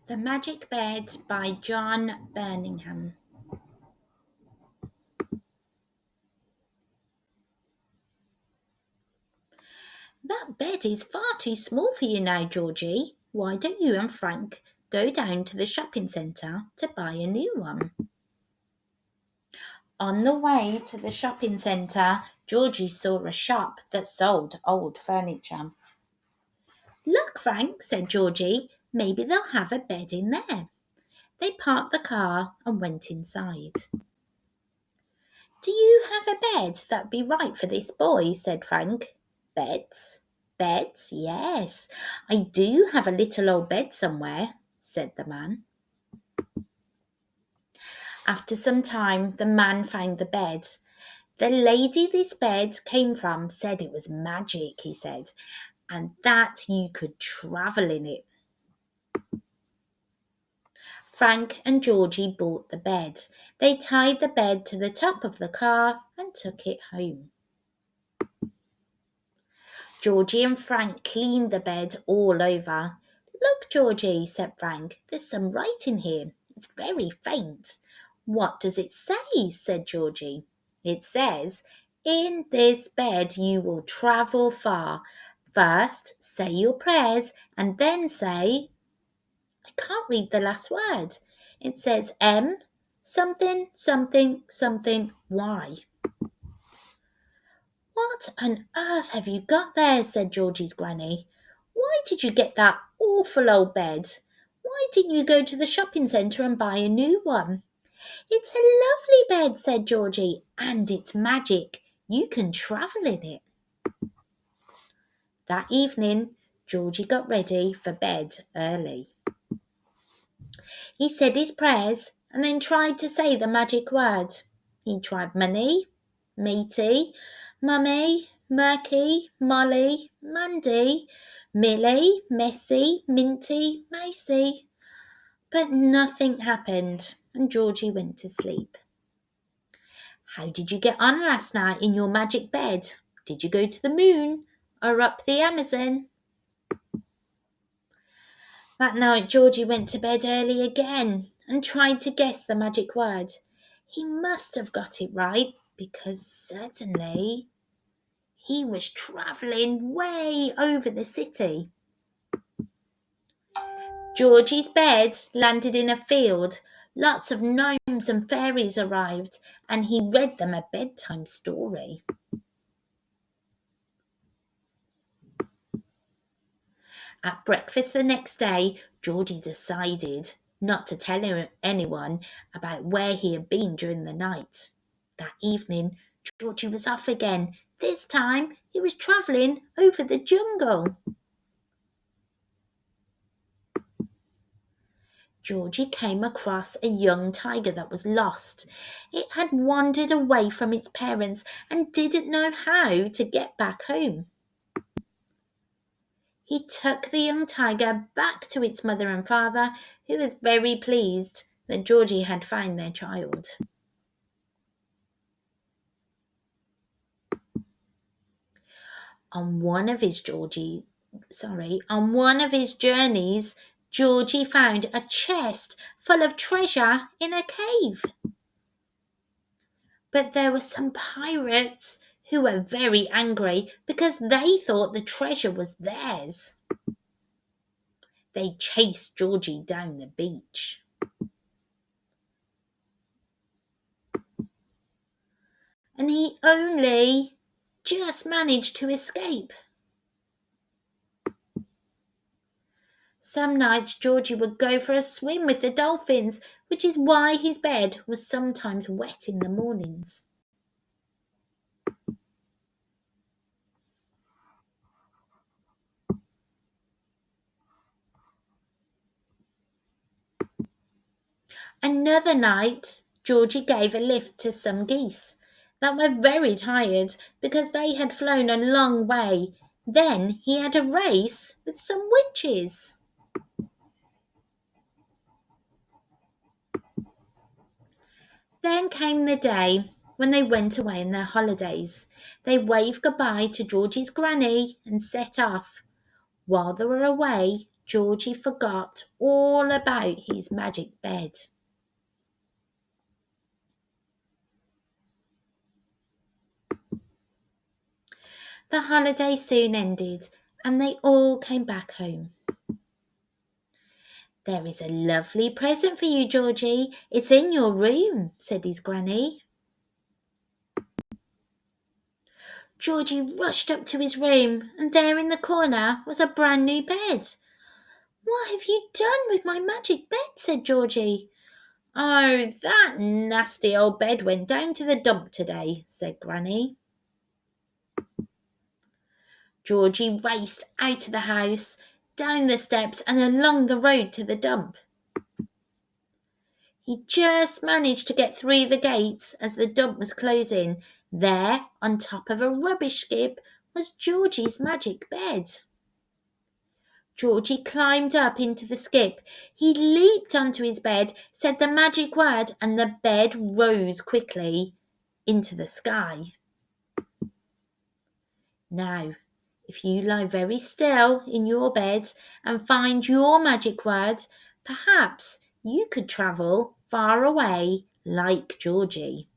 The Magic Bed by John Burningham. That bed is far too small for you now, Georgie. Why don't you and Frank go down to the shopping centre to buy a new one? On the way to the shopping centre, Georgie saw a shop that sold old furniture. Look, Frank, said Georgie, maybe they'll have a bed in there. They parked the car and went inside. Do you have a bed that'd be right for this boy? Said Frank. Beds? Beds, yes. I do have a little old bed somewhere, said the man. After some time, the man found the bed. The lady this bed came from said it was magic, he said, and that you could travel in it. Frank and Georgie bought the bed. They tied the bed to the top of the car and took it home. Georgie and Frank cleaned the bed all over. Look, Georgie, said Frank, there's some writing here. It's very faint. What does it say? Said Georgie. It says, in this bed you will travel far. First, say your prayers and then say, I can't read the last word. It says M something, something, something, Y. What on earth have you got there? Said Georgie's granny. Why did you get that awful old bed? Why didn't you go to the shopping centre and buy a new one? It's a lovely bed, said Georgie, and it's magic. You can travel in it. That evening, Georgie got ready for bed early. He said his prayers and then tried to say the magic word. He tried money, meaty, mummy, murky, Molly, Mandy, Millie, messy, minty, mousy. But nothing happened and Georgie went to sleep. How did you get on last night in your magic bed? Did you go to the moon or up the Amazon? That night Georgie went to bed early again and tried to guess the magic word. He must have got it right because certainly he was travelling way over the city. Georgie's bed landed in a field. Lots of gnomes and fairies arrived and he read them a bedtime story. At breakfast the next day, Georgie decided not to tell anyone about where he had been during the night. That evening, Georgie was off again. This time, he was travelling over the jungle. Georgie came across a young tiger that was lost. It had wandered away from its parents and didn't know how to get back home. He took the young tiger back to its mother and father, who was very pleased that Georgie had found their child. On one of his journeys, Georgie found a chest full of treasure in a cave. But there were some pirates who were very angry because they thought the treasure was theirs. They chased Georgie down the beach. And he only just managed to escape. Some nights Georgie would go for a swim with the dolphins, which is why his bed was sometimes wet in the mornings. Another night, Georgie gave a lift to some geese that were very tired because they had flown a long way. Then he had a race with some witches. Then came the day when they went away on their holidays. They waved goodbye to Georgie's granny and set off. While they were away, Georgie forgot all about his magic bed. The holiday soon ended, and they all came back home. "There is a lovely present for you, Georgie. It's in your room," said his granny. Georgie rushed up to his room, and there in the corner was a brand new bed. "What have you done with my magic bed?" said Georgie. "Oh, that nasty old bed went down to the dump today," said Granny. Georgie raced out of the house, down the steps and along the road to the dump. He just managed to get through the gates as the dump was closing. There, on top of a rubbish skip, was Georgie's magic bed. Georgie climbed up into the skip. He leaped onto his bed, said the magic word, and the bed rose quickly into the sky. Now, if you lie very still in your bed and find your magic word, perhaps you could travel far away like Georgie.